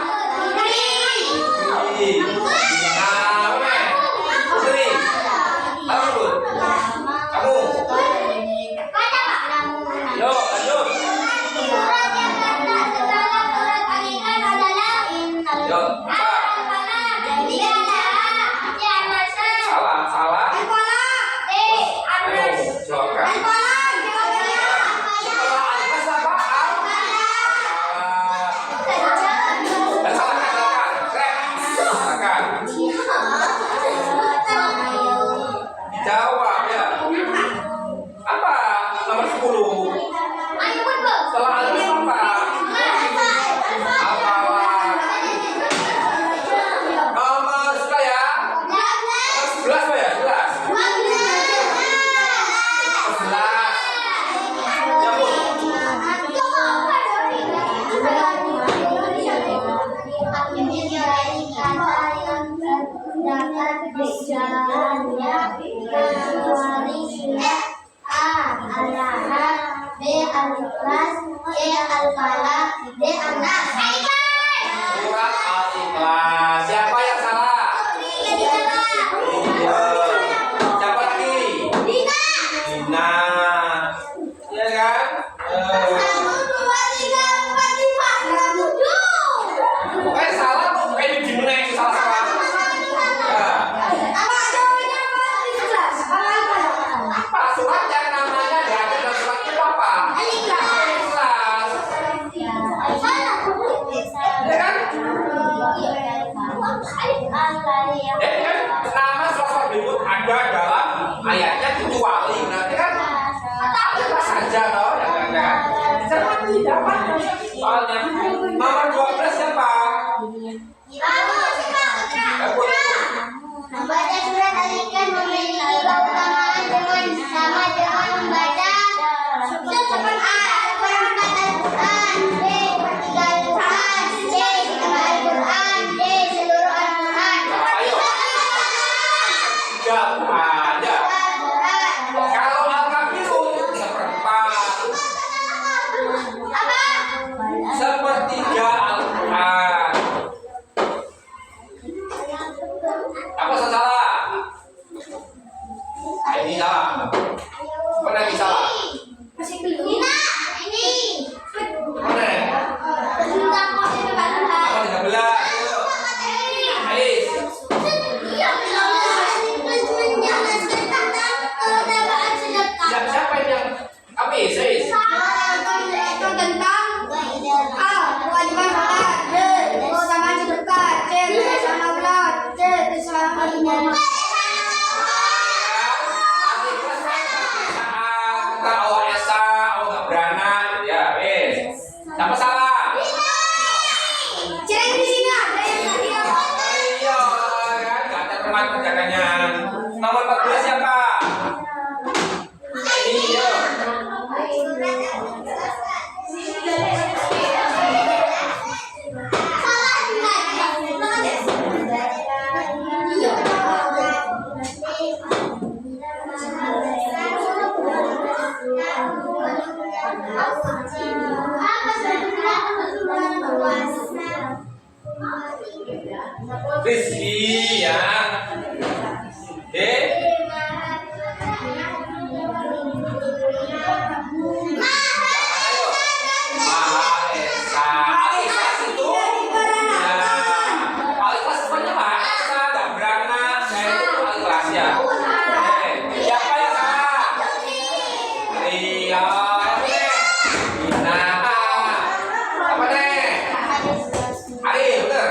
Nah, apa? Putri. Apa Bud? Kamu. Yo, lanjut. Yo, apa? Salah. Ayo, jawabkan. Anas apa? Silakan. Dijawab ya. Apa? Nomor 10. Setelah Anas apa? Al-Falah. Nomor sudah ya? Nomor 11 apa ya? 11. 11. Ya, Bu. Surat Al-Ikhlas. Siapa yang salah? Siapa lagi? Dina. Iya kan? Pokoknya salah tuh, kayak di gimana yang salah-salah. Ya. Apa surat yang namanya ada dalam surat itu apa? Ikhlas. Ya kan? Jadi kan nama surat berikut ada dalam ayatnya kecuali nanti kan apa saja toh ya kan? Dapat soalnya nomor 12 siapa? Membaca surat Al-Ikhlas memiliki keutamaan sama dengan membaca surat 8 ayat. Apa saja puasa? Rizki ya. Oke. Maha Esa. Al-Ikhlas itu ya. Al-Ikhlas semuanya Maha Esa, gak beranak. Saya itu Al-Ikhlas ya. Oke. Siapa yang salah? Ria. Nah, apa deh? Ari, bener.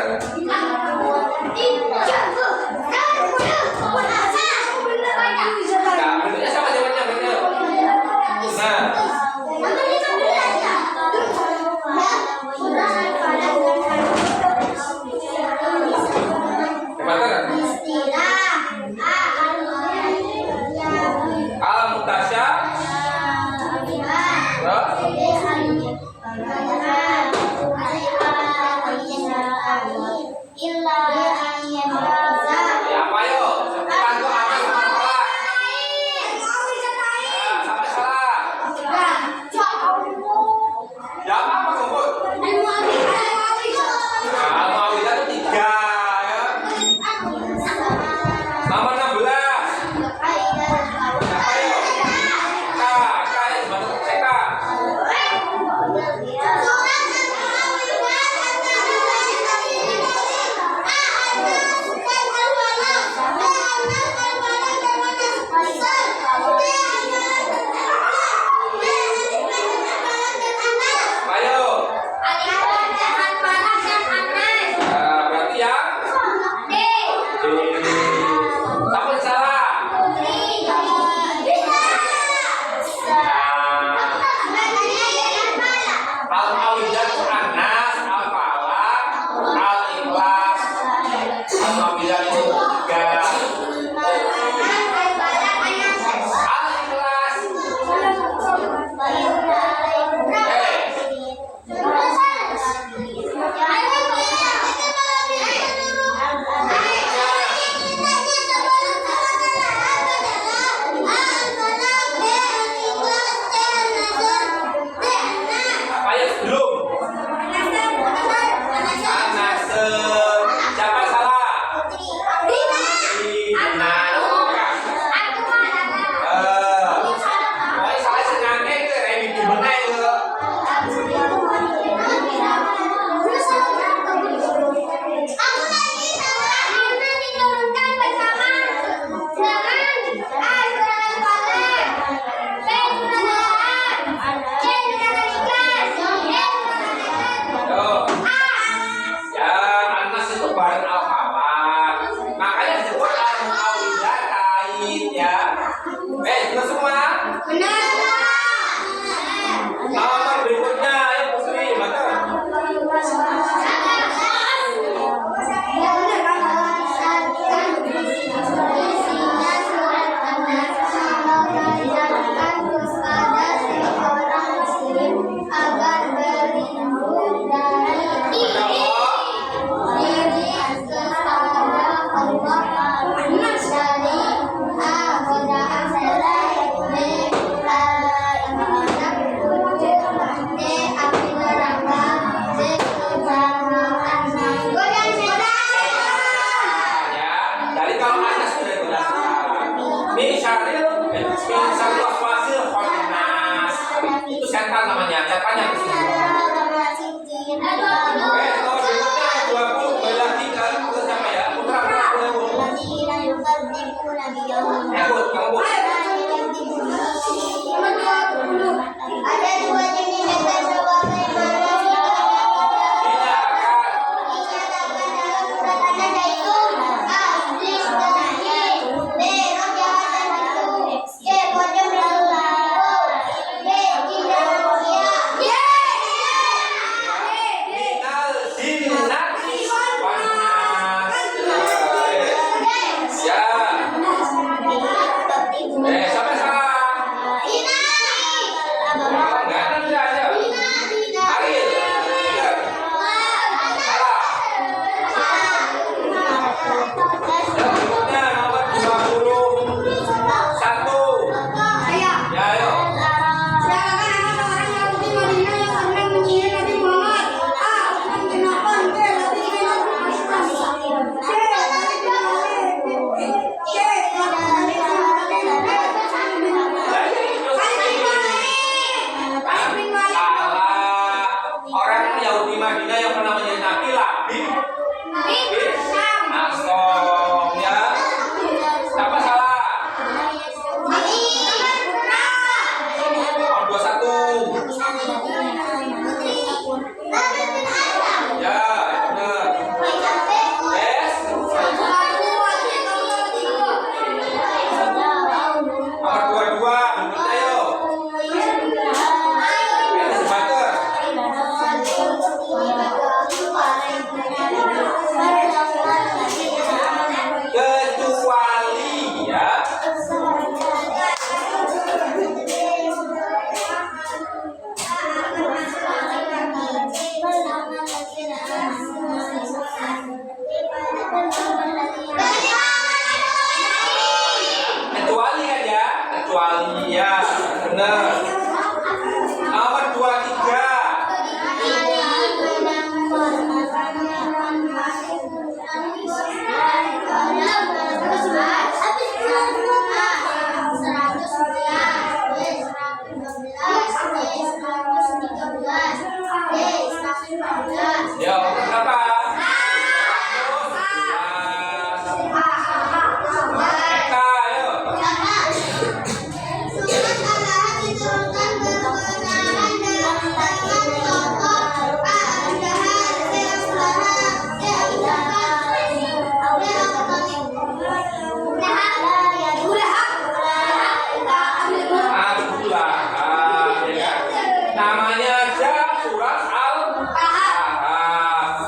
Namanya aja surat Al-Kahf.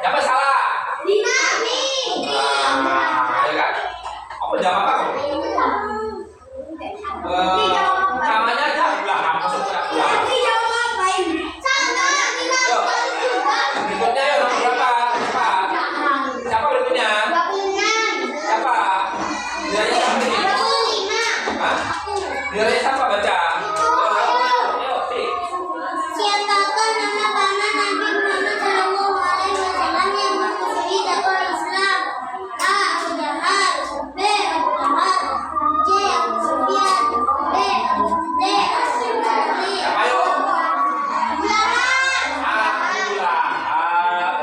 Siapa salah? Nah, ya kan? Apa jawab apa? Namanya aja belakang, masuk ke belakang. Berikutnya ya nomor berapa? Siapa berikutnya? Siapa? Nilainya siapa ini? Hah? Nilainya siapa baca? Ayo, sih. Siapakah nama paman Nabi Muhammad Shallallahu Alaihi Wasallam yang memusuhi dakwah Islam? A. Abu Jahal, B. Abu Lahab, C. Abu Sufyan, D. Asy'ari. Ayo. Abu Lahab. Abu Lahab.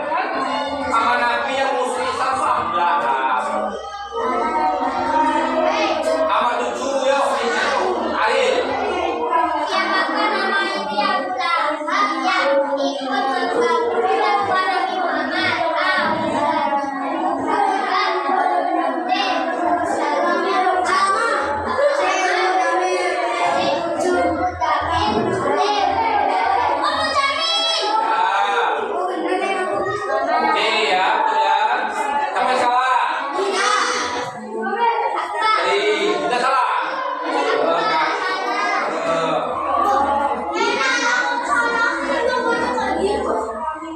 Sama Nabi yang musuh Islam Abu Lahab. Sama tujuh ya, Aril. Siapakah nama istri Abu Lahab yang ikut mengganggu dakwah Nabi Muhammad? A. Abu Lahab, D. Salama, C. Oke ya, betul ya. Sampai salah. Tidak salah.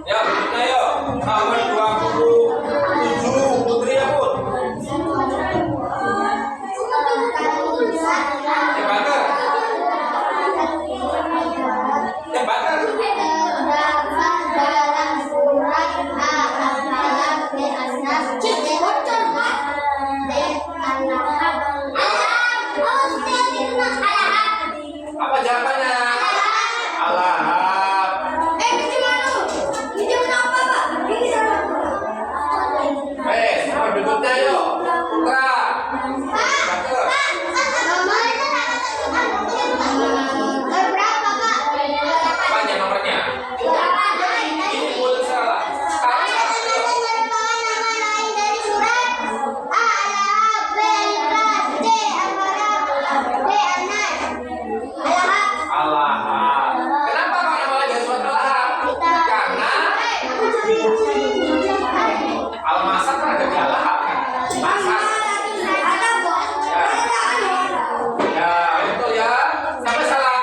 Ya, berikutnya yuk. Nomor 27 Putri ya, Put. Banter. Banter. Terdapat dalam surat Al-Falaq dan An-Nas dan Al-Lahab. Apa jawabannya? Al-Lahab. Nomor berikutnya yuk. Putra. Banter. Apanya nomornya? Ini boleh salah. Sekarang salah. Al-Lahab. Kenapa kok namanya jadi surat Al-Lahab? Karena Al-Masad kan ada di Al-Lahab kan? Masad. Ya, betul ya. Sampai salah.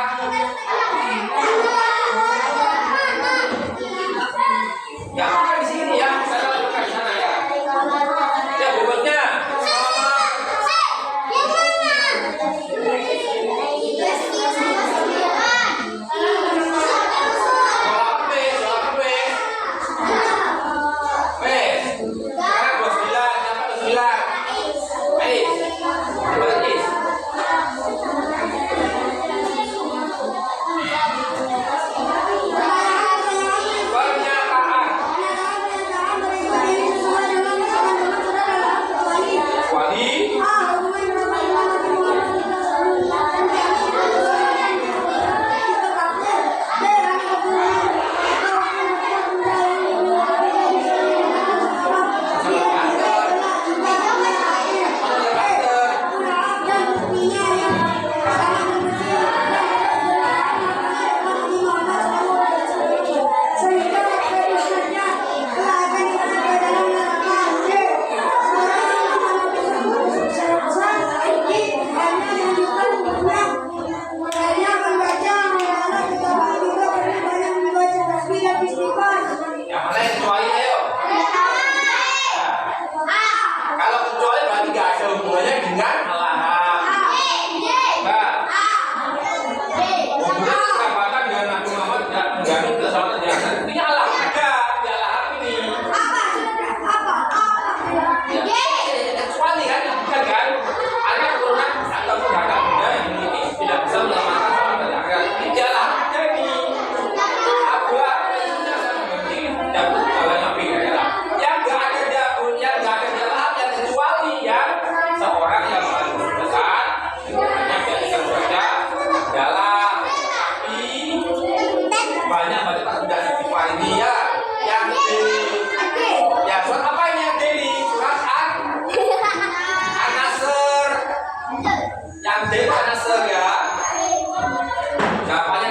Ya, bukan di sini ya. Saya bukan di sana ya. Ya, berikutnya. Soal P. Sekarang 29. Siapa 29?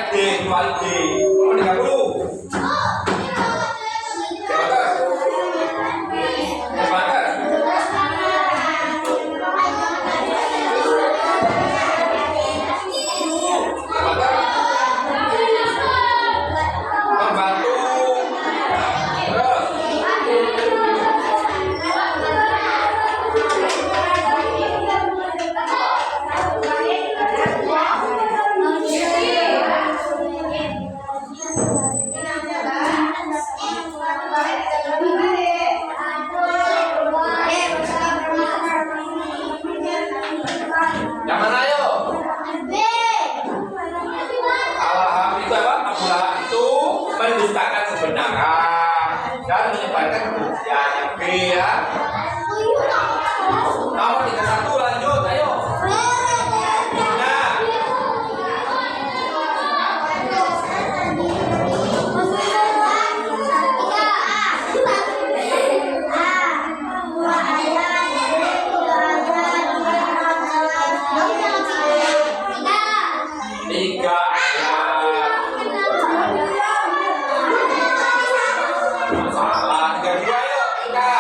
D, kecuali D. Nomor 30. Siapa? Siapa? Membantu. Yang mana ayo? Alhamdulillah itu mendustakan kebenaran dan menyebarkan kebencian. Yang B ya. Nomor 31 lanjut, ayo. Nah, tiga salah, 32 ayo kita.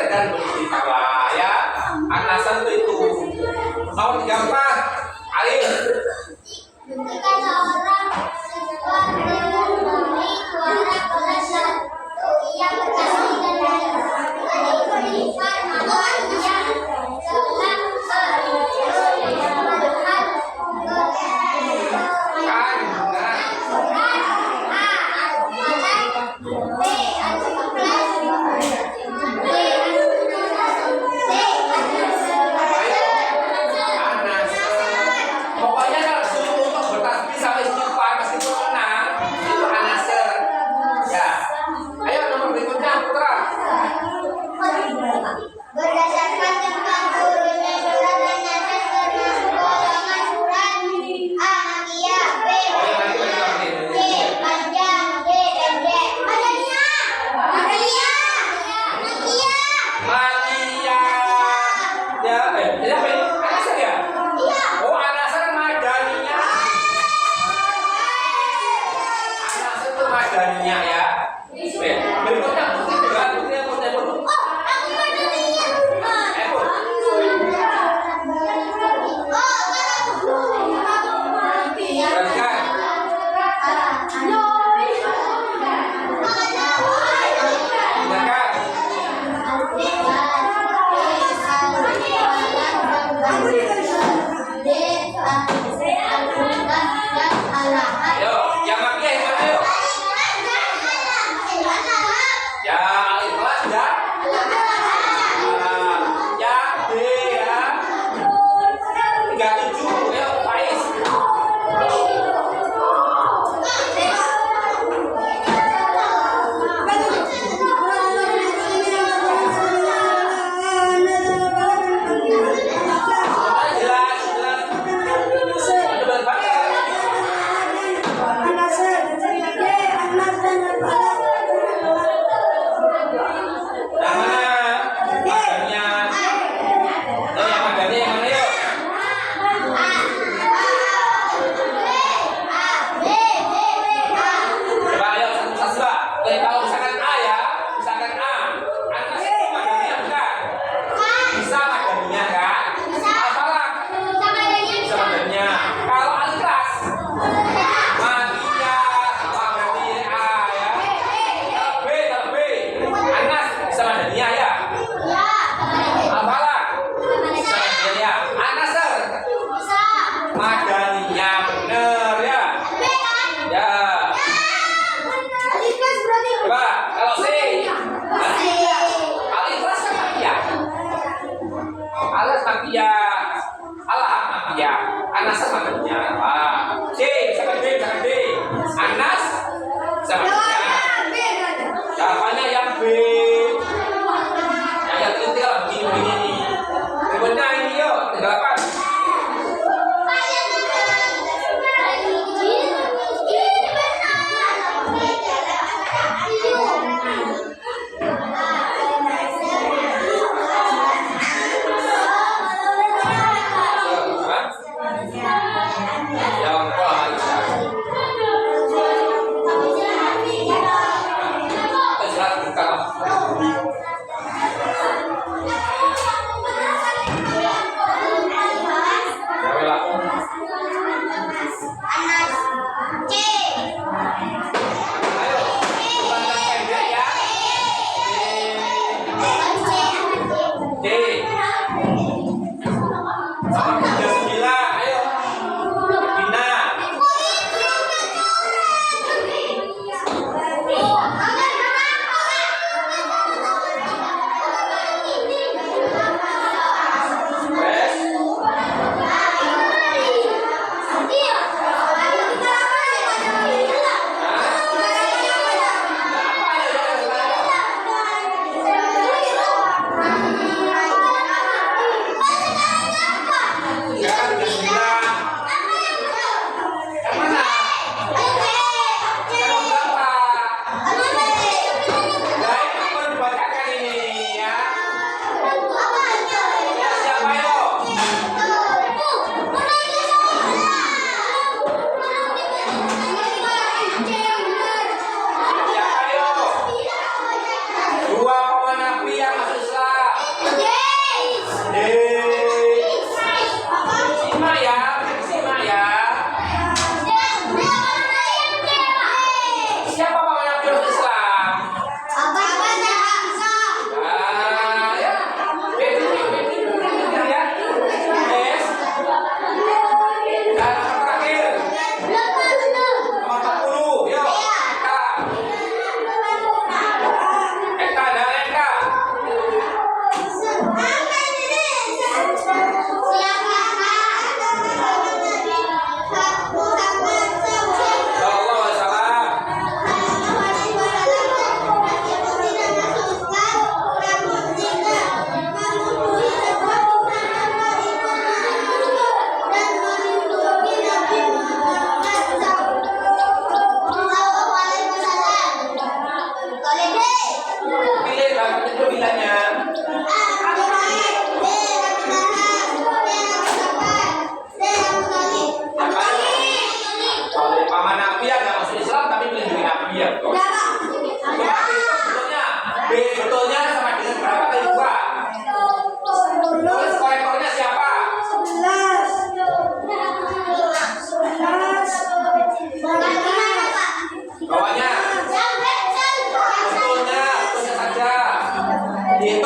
Dan beristighfar ya. Anasan itu nomor 34 Alif. Ketika seorang siswa memulai suara belajar, ia berkasih dan beristighfar, maka ia telah Pokoknya kalau suruh untuk bertasbih sampai istighfar meskipun menang itu anasir. Ya. Ayo nomor berikutnya putra. berdasarkan tentang turunnya surat dan nasab termasuk golongan surat A. Makiyah, B. C. Panjang, D. Pendek. Makiyah. Ya, jadi apa ini? Anasir ya? Iya. Oh, anasir madaniyah. Anasir itu madaniyah ya. Berikutnya putri juga putri. Oh, aku mau nanya. Yang teliti lah begini nih. Berikutnya ini yuk, 8. Betulnya sama dengan berapa kali 2? Terus korektornya siapa? 11. Bawahnya? Betulnya saja. Dihitung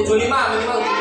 75 minimal 75.